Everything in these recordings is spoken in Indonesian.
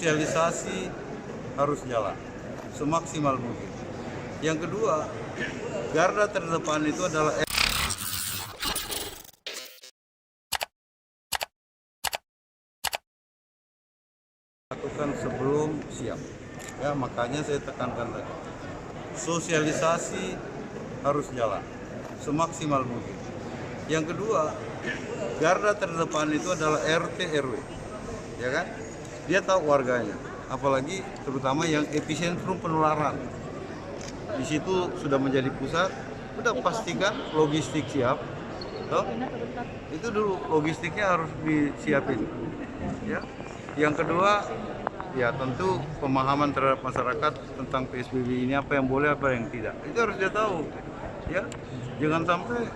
sosialisasi harus jalan semaksimal mungkin. Yang kedua, garda terdepan itu adalah lakukan sebelum siap. Ya, makanya saya tekankan tadi. Sosialisasi harus jalan semaksimal mungkin. Yang kedua, garda terdepan itu adalah RT RW. Ya kan? Dia tahu warganya, apalagi terutama yang epicentrum penularan. Di situ sudah menjadi pusat, sudah pastikan logistik siap. Toh? Itu dulu logistiknya harus disiapin. Ya. Yang kedua, ya tentu pemahaman terhadap masyarakat tentang PSBB ini, apa yang boleh, apa yang tidak. Itu harus dia tahu. Ya, jangan sampai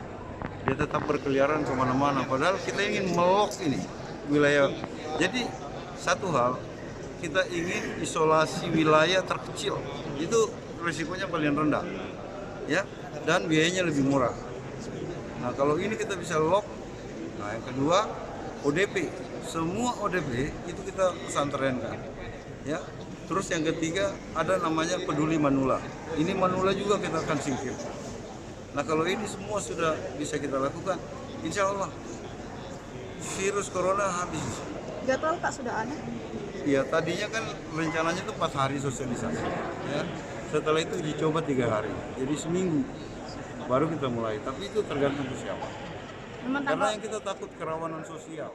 dia tetap berkeliaran kemana-mana. Padahal kita ingin melok ini wilayah. Jadi satu hal, kita ingin isolasi wilayah terkecil. Itu risikonya paling rendah, ya, dan biayanya lebih murah. Nah, kalau ini kita bisa lock. Nah, yang kedua, ODP, semua ODP itu kita pesantrenkan, ya. Terus yang ketiga ada namanya peduli manula. Ini manula juga kita akan singkir. Nah, kalau ini semua sudah bisa kita lakukan, insya Allah virus corona habis. Jadwal Pak sudah ada? Ya, tadinya kan rencananya itu 4 hari sosialisasi, ya. Setelah itu dicoba 3 hari, jadi seminggu baru kita mulai. Tapi itu tergantung siapa. Karena yang kita takut kerawanan sosial.